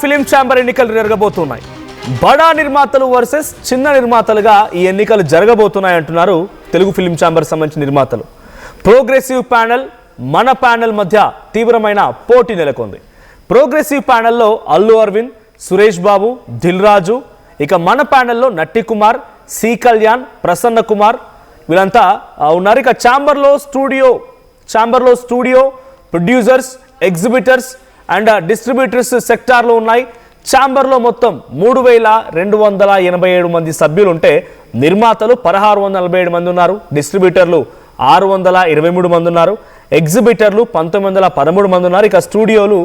Film chamber ఎన్నికలు జరగబోతున్నాయి. బడా నిర్మాతలు వర్సెస్ చిన్న నిర్మాతలుగా ఈ ఎన్నికలు జరగబోతున్నాయి అంటున్నారు తెలుగు ఫిలిం ఛాంబర్ సంబంధించిన నిర్మాతలు. ప్రోగ్రెసివ్ ప్యానెల్, మన ప్యానెల్ మధ్య తీవ్రమైన పోటీ నెలకొంది. ప్రోగ్రెసివ్ ప్యానెల్లో అల్లు అరవింద్, సురేష్ బాబు, దిల్ రాజు, ఇక మన ప్యానెల్లో నట్టి కుమార్, సి కళ్యాణ్, ప్రసన్న కుమార్ వీళ్ళంతా ఉన్నారు. ఇక ఛాంబర్లో studio producers, exhibitors and distributors సెక్టార్లో ఉన్నాయి. ఛాంబర్లో మొత్తం 3287 మంది సభ్యులు ఉంటే నిర్మాతలు 1647 మంది ఉన్నారు, డిస్ట్రిబ్యూటర్లు 623 మంది ఉన్నారు, ఎగ్జిబిటర్లు 1913 మంది ఉన్నారు, ఇక స్టూడియోలు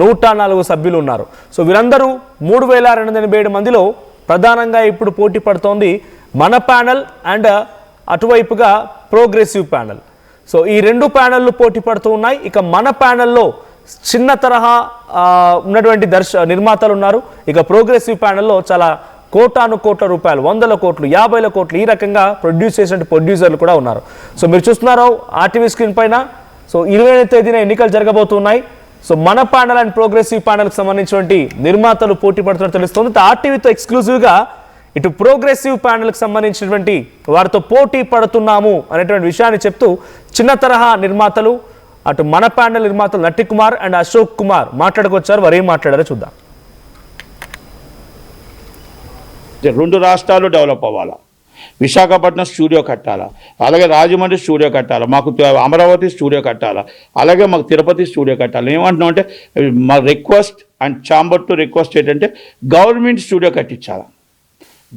104 సభ్యులు ఉన్నారు. సో వీరందరూ 3287 మందిలో ప్రధానంగా ఇప్పుడు పోటీ పడుతోంది మన ప్యానెల్ అండ్ అటువైపుగా ప్రోగ్రెసివ్ ప్యానెల్. సో ఈ రెండు ప్యానెల్లు పోటీ పడుతూ ఉన్నాయి. ఇక మన ప్యానెల్లో చిన్న తరహా ఉన్నటువంటి నిర్మాతలు ఉన్నారు. ఇక ప్రోగ్రెసివ్ ప్యానెల్లో చాలా కోటాను కోట్ల రూపాయలు, 100 కోట్లు, 50 కోట్లు ఈ రకంగా ప్రొడ్యూస్ చేసిన ప్రొడ్యూసర్లు కూడా ఉన్నారు. సో మీరు చూస్తున్నారు ఆర్టీవీ స్క్రీన్ పైన. సో 20వ తేదీన ఎన్నికలు జరగబోతున్నాయి. సో మన ప్యానెల్ అండ్ ప్రోగ్రెసివ్ ప్యానెల్కి సంబంధించినటువంటి నిర్మాతలు పోటీ పడుతున్నట్టు తెలుస్తుంది. ఆర్టీవీతో ఎక్స్క్లూజివ్గా ఇటు ప్రోగ్రెసివ్ ప్యానెల్కి సంబంధించినటువంటి వారితో పోటీ పడుతున్నాము అనేటువంటి విషయాన్ని చెప్తూ చిన్న తరహా నిర్మాతలు, అటు మన ప్యానెల్ నిర్మాతలు నట్టి కుమార్ అండ్ అశోక్ కుమార్ మాట్లాడుకొచ్చారు. వారు ఏం మాట్లాడారో చూద్దాం. రెండు రాష్ట్రాలు డెవలప్ అవ్వాలా, విశాఖపట్నం స్టూడియో కట్టాలా, అలాగే రాజమండ్రి స్టూడియో కట్టాలా, మాకు అమరావతి స్టూడియో కట్టాలా, అలాగే మాకు తిరుపతి స్టూడియో కట్టాలి. ఏమంటున్నాం అంటే మా request and chamber to request ఏంటంటే గవర్నమెంట్ స్టూడియో కట్టించాలా,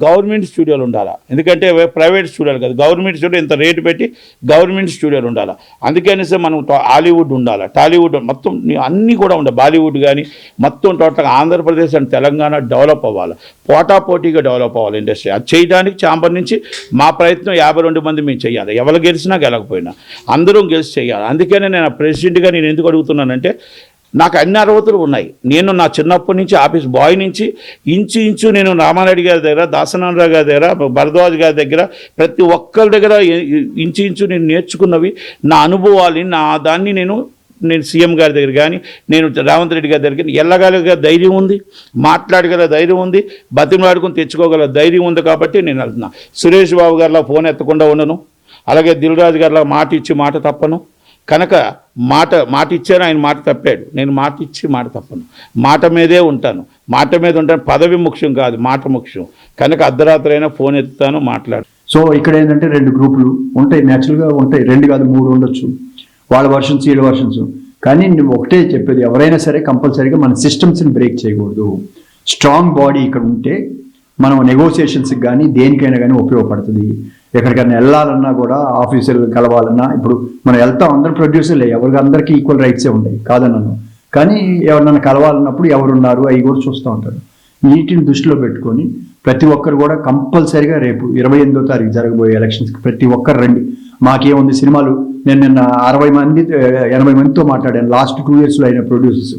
గవర్నమెంట్ స్టూడియోలు ఉండాలా. ఎందుకంటే ప్రైవేట్ స్టూడియోలు కాదు, గవర్నమెంట్ స్టూడియో ఇంత రేటు పెట్టి గవర్నమెంట్ స్టూడియోలు ఉండాలా. అందుకనేసి మనం హాలీవుడ్ ఉండాలా, టాలీవుడ్ మొత్తం అన్నీ కూడా ఉండాలి, బాలీవుడ్ కానీ మొత్తం టోటల్గా ఆంధ్రప్రదేశ్ అండ్ తెలంగాణ డెవలప్ అవ్వాలి, పోటాపోటీగా డెవలప్ అవ్వాలి ఇండస్ట్రీ. అది చేయడానికి ఛాంబర్ నుంచి మా ప్రయత్నం 52 మంది మేము చేయాలి. ఎవరు గెలిచినా గెలకపోయినా అందరం గెలిచి చేయాలి. అందుకనే నేను ప్రెసిడెంట్గా నేను ఎందుకు అడుగుతున్నానంటే నాకు అన్ని అర్హతలు ఉన్నాయి. నేను నా చిన్నప్పటి నుంచి ఆఫీస్ బాయ్ నుంచి ఇంచు నేను రామారెడ్డి గారి దగ్గర, దాసనారాయణ గారి దగ్గర, భరద్వాజ్ గారి దగ్గర, ప్రతి ఒక్కరి దగ్గర ఇంచు నేను నేర్చుకున్నవి నా అనుభవాలు, నా దాన్ని నేను సీఎం గారి దగ్గర కానీ, నేను రేవంత్ రెడ్డి గారి దగ్గర వెళ్ళగల ధైర్యం ఉంది, మాట్లాడగల ధైర్యం ఉంది, బతిమలాడుకుని తెచ్చుకోగల ధైర్యం ఉంది. కాబట్టి నేను వెళ్తున్నా. సురేష్ బాబు గారిలా ఫోన్ ఎత్తకుండా ఉండను, అలాగే దిల్ రాజు గారిలా మాట ఇచ్చి మాట తప్పను. కనుక మాట ఇచ్చాను, ఆయన మాట తప్పాడు, నేను మాట ఇచ్చి మాట తప్పను, మాట మీదే ఉంటాను. మాట మీద ఉంటాను, పదవి ముఖ్యం కాదు, మాట ముఖ్యం. కనుక అర్ధరాత్రి అయినా ఫోన్ ఎత్తుతాను, మాట్లాడు. సో ఇక్కడ ఏంటంటే 2 గ్రూపులు ఉంటాయి, న్యాచురల్గా ఉంటాయి, 2 కాదు 3 ఉండొచ్చు, వాళ్ళ వర్షన్స్ వీళ్ళ వర్షన్స్. కానీ నేను ఒకటే చెప్పేది, ఎవరైనా సరే కంపల్సరీగా మన సిస్టమ్స్ని బ్రేక్ చేయకూడదు. స్ట్రాంగ్ బాడీ ఇక్కడ ఉంటే మనం నెగోసియేషన్స్కి కానీ దేనికైనా కానీ ఉపయోగపడుతుంది. ఎక్కడికైనా వెళ్ళాలన్నా కూడా, ఆఫీసులు కలవాలన్నా, ఇప్పుడు మనం వెళ్తాం, అందరూ ప్రొడ్యూసర్లే, అందరికీ ఈక్వల్ రైట్సే ఉంటాయి కాదన్నాను. కానీ ఎవరినైనా కలవాలన్నప్పుడు ఎవరున్నారు అవి కూడా చూస్తూ ఉంటారు. వీటిని దృష్టిలో పెట్టుకొని ప్రతి ఒక్కరు కూడా కంపల్సరీగా రేపు 28వ తారీఖు జరగబోయే ఎలక్షన్స్కి ప్రతి ఒక్కరు రండి. మాకేముంది సినిమాలు, నేను నిన్న 80 మందితో మాట్లాడాను లాస్ట్ 2 yearsలో అయిన ప్రొడ్యూసర్స్.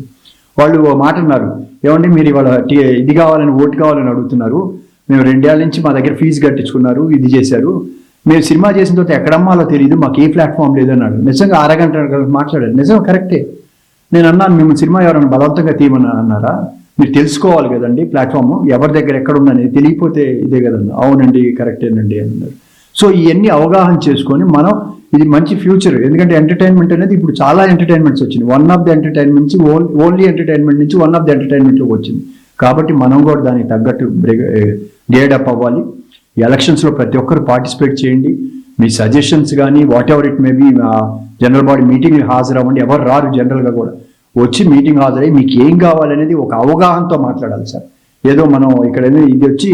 వాళ్ళు మాట అన్నారు, ఏమండి మీరు ఇవాళ ఇది కావాలని ఓటు కావాలని అడుగుతున్నారు, మేము 2 ఏళ్ళ నుంచి మా దగ్గర ఫీజు కట్టించుకున్నారు, ఇది చేశారు, మీరు సినిమా చేసిన తర్వాత ఎక్కడమ్మాలో తెలియదు, మాకు ఏ ప్లాట్ఫామ్ లేదన్నాడు. నిజంగా అరగంట మాట్లాడాడు, నిజంగా కరెక్టే. నేను అన్నాను, మేము సినిమా ఎవరైనా బలవంతంగా తీయమని అన్నారా? మీరు తెలుసుకోవాలి కదండి ప్లాట్ఫామ్ ఎవరి దగ్గర ఎక్కడ ఉందని, తెలియకపోతే ఇదే కదండి. అవునండి కరెక్టేనండి అన్నారు. సో ఇవన్నీ అవగాహన చేసుకొని మనం ఇది మంచి ఫ్యూచర్. ఎందుకంటే ఎంటర్టైన్మెంట్ అనేది ఇప్పుడు చాలా ఎంటర్టైన్మెంట్స్ వచ్చింది. వన్ ఆఫ్ ది ఎంటర్టైన్మెంట్ నుంచి ఓన్లీ ఎంటర్టైన్మెంట్ నుంచి వన్ ఆఫ్ ది ఎంటర్టైన్మెంట్లోకి వచ్చింది. కాబట్టి మనం కూడా దానికి తగ్గట్టు గేడప్ అవ్వాలి. ఎలక్షన్స్లో ప్రతి ఒక్కరు పార్టిసిపేట్ చేయండి. మీ సజెషన్స్ కానీ whatever it maybe, general body meeting హాజరవ్వండి. ఎవరు రారు జనరల్గా కూడా, వచ్చి మీటింగ్ హాజరై మీకు ఏం కావాలనేది ఒక అవగాహనతో మాట్లాడాలి సార్. ఏదో మనం ఇక్కడ ఇది వచ్చి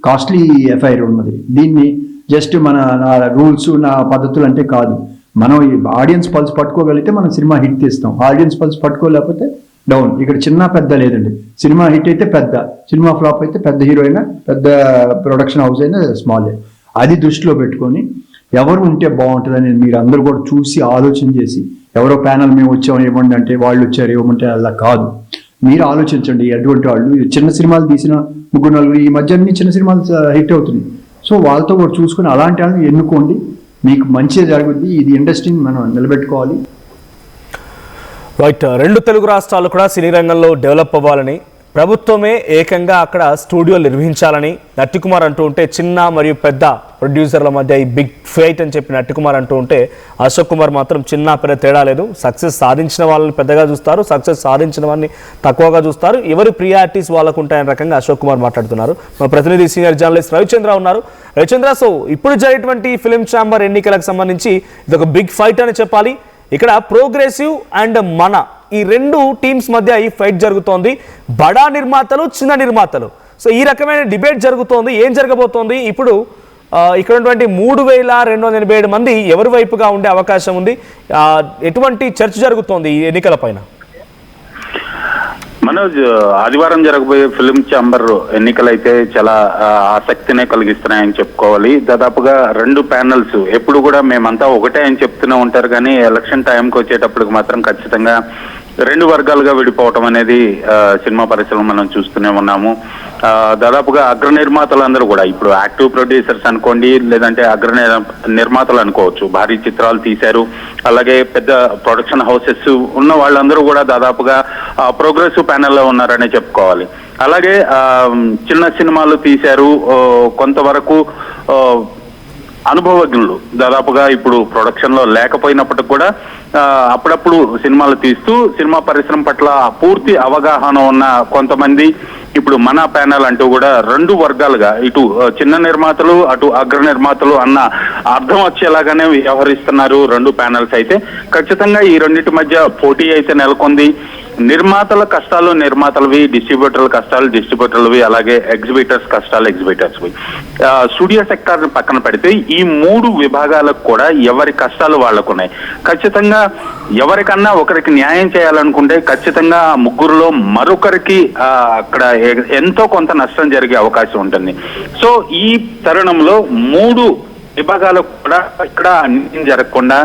కాస్ట్లీ ఎఫ్ఐఆర్ ఉన్నది, దీన్ని జస్ట్ నా రూల్స్ నా పద్ధతులు అంటే కాదు. మనం ఆడియన్స్ పల్స్ పట్టుకోగలిగితే మనం సినిమా హిట్ తీస్తాం, ఆడియన్స్ పల్స్ పట్టుకోలేకపోతే డౌన్. ఇక్కడ చిన్న పెద్ద లేదండి. సినిమా హిట్ అయితే పెద్ద, సినిమా ఫ్లాప్ అయితే పెద్ద హీరో అయినా, పెద్ద ప్రొడక్షన్ హౌస్ అయినా స్మాలే. అది దృష్టిలో పెట్టుకొని ఎవరు ఉంటే బాగుంటుందని మీరు అందరూ కూడా చూసి ఆలోచన చేసి, ఎవరో ప్యానల్ మేము వచ్చామని ఇవ్వండి అంటే వాళ్ళు వచ్చారు ఇవ్వమంటే అలా కాదు. మీరు ఆలోచించండి. ఎటువంటి వాళ్ళు చిన్న సినిమాలు తీసిన 3-4 ఈ మధ్య అన్ని చిన్న సినిమాలు హిట్ అవుతున్నాయి. సో వాళ్ళతో కూడా చూసుకుని అలాంటి వాళ్ళని ఎన్నుకోండి, మీకు మంచిగా జరుగుద్ది. ఇది ఇండస్ట్రీని మనం నిలబెట్టుకోవాలి. రైట్, రెండు తెలుగు రాష్ట్రాలు కూడా సినీ రంగంలో డెవలప్ అవ్వాలని ప్రభుత్వమే ఏకంగా అక్కడ స్టూడియోలు నిర్వహించాలని నట్టికుమార్ అంటూ ఉంటే, చిన్న మరియు పెద్ద ప్రొడ్యూసర్ల మధ్య ఈ బిగ్ ఫైట్ అని చెప్పి నట్టికుమార్ అంటూ ఉంటే, అశోక్ కుమార్ మాత్రం చిన్న పెద్ద తేడా లేదు, సక్సెస్ సాధించిన వాళ్ళని పెద్దగా చూస్తారు, సక్సెస్ సాధించిన వారిని తక్కువగా చూస్తారు, ఎవరి ప్రియారిటీస్ వాళ్ళకు ఉంటాయని రకంగా అశోక్ కుమార్ మాట్లాడుతున్నారు. మా ప్రతినిధి సీనియర్ జర్నలిస్ట్ రవిచంద్ర ఉన్నారు. రవిచంద్ర, సో ఇప్పుడు జరిగేటువంటి ఫిలిం ఛాంబర్ ఎన్నికలకు సంబంధించి ఇది ఒక బిగ్ ఫైట్ అని చెప్పాలి. ఇక్కడ ప్రోగ్రెసివ్ అండ్ మన ఈ రెండు టీమ్స్ మధ్య ఈ ఫైట్ జరుగుతోంది. బడా నిర్మాతలు, చిన్న నిర్మాతలు, సో ఈ రకమైన డిబేట్ జరుగుతోంది. ఏం జరగబోతోంది ఇప్పుడు? ఇక్కడ ఉన్నటువంటి 3287 మంది ఎవరి వైపుగా ఉండే అవకాశం ఉంది? ఎటువంటి చర్చ జరుగుతోంది ఈ ఎన్నికల పైన? మనోజ్, ఆదివారం జరగబోయే ఫిలిం ఛాంబర్ ఎన్నికలైతే చాలా ఆసక్తినే కలిగిస్తున్నాయని చెప్పుకోవాలి. దాదాపుగా 2 ప్యానల్స్ ఎప్పుడు కూడా మేమంతా ఒకటే అని చెప్తూనే ఉంటారు, కానీ ఎలక్షన్ టైంకి వచ్చేటప్పటికి మాత్రం ఖచ్చితంగా 2 వర్గాలుగా విడిపోవటం అనేది సినిమా పరిశ్రమ మనం చూస్తూనే ఉన్నాము. దాదాపుగా అగ్ర నిర్మాతలందరూ కూడా, ఇప్పుడు యాక్టివ్ ప్రొడ్యూసర్స్ అనుకోండి, లేదంటే అగ్ర నిర్మాతలు అనుకోవచ్చు, భారీ చిత్రాలు తీశారు, అలాగే పెద్ద ప్రొడక్షన్ హౌసెస్ ఉన్న వాళ్ళందరూ కూడా దాదాపుగా ప్రోగ్రెసివ్ ప్యానెల్లో ఉన్నారనే చెప్పుకోవాలి. అలాగే చిన్న సినిమాలు తీశారు, కొంతవరకు అనుభవజ్ఞులు దాదాపుగా ఇప్పుడు ప్రొడక్షన్ లో లేకపోయినప్పటికి కూడా అప్పుడప్పుడు సినిమాలు తీస్తూ సినిమా పరిశ్రమ పట్ల పూర్తి అవగాహన ఉన్న కొంతమంది ఇప్పుడు మన ప్యానల్ అంటూ కూడా 2 వర్గాలుగా, ఇటు చిన్న నిర్మాతలు అటు అగ్ర నిర్మాతలు అన్న అర్థం వచ్చేలాగానే వ్యవహరిస్తున్నారు 2 ప్యానల్స్. అయితే ఖచ్చితంగా ఈ రెండింటి మధ్య పోటీ అయితే నెలకొంది. నిర్మాతల కష్టాలు నిర్మాతలవి, డిస్ట్రిబ్యూటర్ల కష్టాలు డిస్ట్రిబ్యూటర్లవి, అలాగే ఎగ్జిబిటర్స్ కష్టాలు ఎగ్జిబిటర్స్వి. స్టూడియో సెక్టార్ పక్కన పెడితే ఈ 3 విభాగాలకు కూడా ఎవరి కష్టాలు వాళ్ళకున్నాయి. ఖచ్చితంగా ఎవరికన్నా ఒకరికి న్యాయం చేయాలనుకుంటే ఖచ్చితంగా ముగ్గురులో మరొకరికి అక్కడ ఎంతో కొంత నష్టం జరిగే అవకాశం ఉంటుంది. సో ఈ తరుణంలో 3 విభాగాలకు కూడా ఇక్కడ అన్యాయం జరగకుండా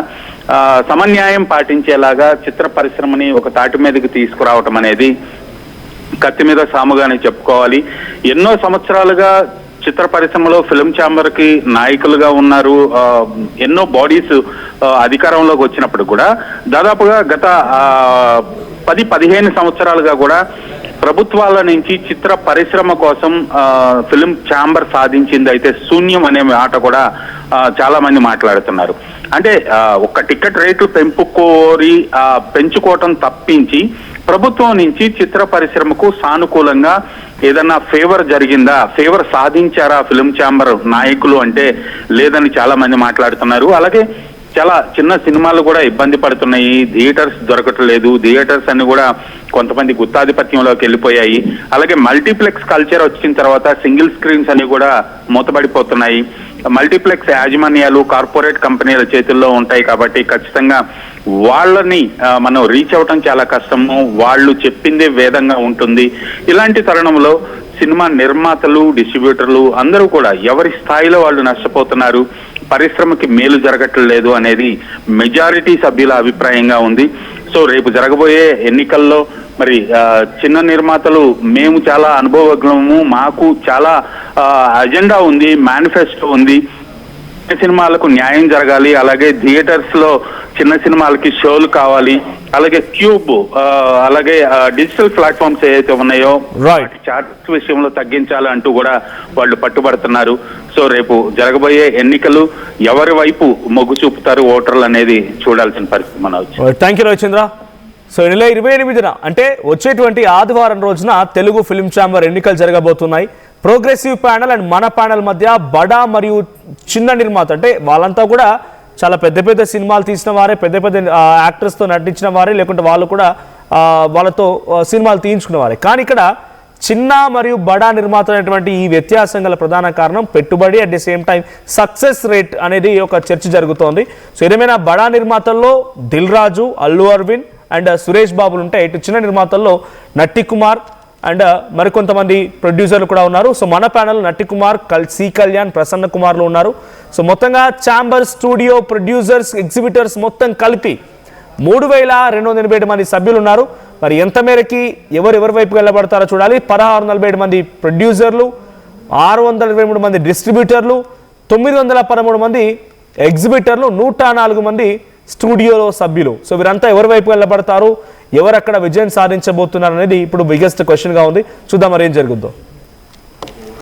సమన్యాయం పాటించేలాగా చిత్ర పరిశ్రమని ఒక తాటి మీదకి తీసుకురావటం అనేది కత్తి మీద సాముగానే చెప్పుకోవాలి. ఎన్నో సంవత్సరాలుగా చిత్ర పరిశ్రమలో ఫిలిం ఛాంబర్ కి నాయకులుగా ఉన్నారు. ఎన్నో బాడీస్ అధికారంలోకి వచ్చినప్పుడు కూడా దాదాపుగా గత 10-15 సంవత్సరాలుగా కూడా ప్రభుత్వాల నుంచి చిత్ర పరిశ్రమ కోసం ఫిలిం ఛాంబర్ సాధించింది అయితే శూన్యం అనే మాట కూడా చాలా మంది మాట్లాడుతున్నారు. అంటే ఒక టికెట్ రేట్లు పెంచుకోవటం తప్పించి ప్రభుత్వం నుంచి చిత్ర పరిశ్రమకు సానుకూలంగా ఏదన్నా ఫేవర్ జరిగిందా, ఫేవర్ సాధించారా ఫిలిం ఛాంబర్ నాయకులు అంటే లేదని చాలా మంది మాట్లాడుతున్నారు. అలాగే చాలా చిన్న సినిమాలు కూడా ఇబ్బంది పడుతున్నాయి, థియేటర్స్ దొరకట్లేదు, థియేటర్స్ అన్ని కూడా కొంతమంది గుత్తాధిపత్యంలోకి వెళ్ళిపోయాయి. అలాగే మల్టీప్లెక్స్ కల్చర్ వచ్చిన తర్వాత సింగిల్ స్క్రీన్స్ అన్ని కూడా మూతపడిపోతున్నాయి. మల్టీప్లెక్స్ యాజమాన్యాలు కార్పొరేట్ కంపెనీల చేతుల్లో ఉంటాయి కాబట్టి ఖచ్చితంగా వాళ్ళని మనం రీచ్ అవ్వటం చాలా కష్టము, వాళ్ళు చెప్పిందే వేదంగా ఉంటుంది. ఇలాంటి తరుణంలో సినిమా నిర్మాతలు డిస్ట్రిబ్యూటర్లు అందరూ కూడా ఎవరి స్థాయిలో వాళ్ళు నష్టపోతున్నారు, పరిశ్రమకి మేలు జరగట్లేదు అనేది మెజారిటీ సభ్యుల అభిప్రాయంగా ఉంది. సో రేపు జరగబోయే ఎన్నికల్లో మరి చిన్న నిర్మాతలు మేము చాలా అనుభవజ్ఞము, మాకు చాలా అజెండా ఉంది, మేనిఫెస్టో ఉంది, సినిమాలకు న్యాయం జరగాలి, అలాగే థియేటర్స్ లో చిన్న సినిమాలకి షోలు కావాలి, అలాగే క్యూబ్ అలాగే డిజిటల్ ప్లాట్ఫామ్స్ ఏవైతే ఉన్నాయో చార్ట్స్ విషయంలో తగ్గించాలి అంటూ కూడా వాళ్ళు పట్టుబడుతున్నారు. సో రేపు జరగబోయే ఎన్నికలు ఎవరి వైపు మొగ్గు చూపుతారు ఓటర్లు అనేది చూడాల్సిన పరిస్థితి మన వచ్చి. Thank you Ravichandra. సో ఈ నెల 28న అంటే వచ్చేటువంటి ఆదివారం రోజున తెలుగు ఫిలిం ఛాంబర్ ఎన్నికలు జరగబోతున్నాయి. ప్రోగ్రెసివ్ ప్యానల్ అండ్ మన ప్యానల్ మధ్య బడా మరియు చిన్న నిర్మాత, అంటే వాళ్ళంతా కూడా చాలా పెద్ద పెద్ద సినిమాలు తీసిన వారే, పెద్ద పెద్ద యాక్టర్స్తో నటించిన వారే, లేకుంటే వాళ్ళు కూడా వాళ్ళతో సినిమాలు తీయించుకున్న వారే. కానీ ఇక్కడ చిన్న మరియు బడా నిర్మాత అనేటువంటి ఈ వ్యత్యాసం గల ప్రధాన కారణం పెట్టుబడి, at the same time success rate అనేది ఒక చర్చ జరుగుతోంది. సో ఏదేమైనా బడా నిర్మాతల్లో దిల్ రాజు, అల్లు అరవింద్ అండ్ సురేష్ బాబులు ఉంటాయి. ఇటు చిన్న నిర్మాతల్లో నట్టికుమార్ అండ్ మరికొంతమంది ప్రొడ్యూసర్లు కూడా ఉన్నారు. సో మన ప్యానల్ నట్టికుమార్, సి కళ్యాణ్, ప్రసన్న కుమార్లు ఉన్నారు. సో మొత్తంగా ఛాంబర్, స్టూడియో, ప్రొడ్యూసర్స్, ఎగ్జిబిటర్స్ మొత్తం కలిపి 3287 మంది సభ్యులు ఉన్నారు. మరి ఎంత మేరకి ఎవరెవరి వైపు వెళ్ళబడతారో చూడాలి. 1647 మంది ప్రొడ్యూసర్లు, 623 మంది డిస్ట్రిబ్యూటర్లు, 913 మంది ఎగ్జిబిటర్లు, 104 మంది స్టూడియోలో సభ్యులు. సో వీరంతా ఎవరి వైపు వెళ్ళబడతారు, ఎవరు అక్కడ విజయం సాధించబోతున్నారు అనేది ఇప్పుడు బిగ్గెస్ట్ క్వశ్చన్గా ఉంది. చూద్దాం మరి ఏం జరుగుద్దో.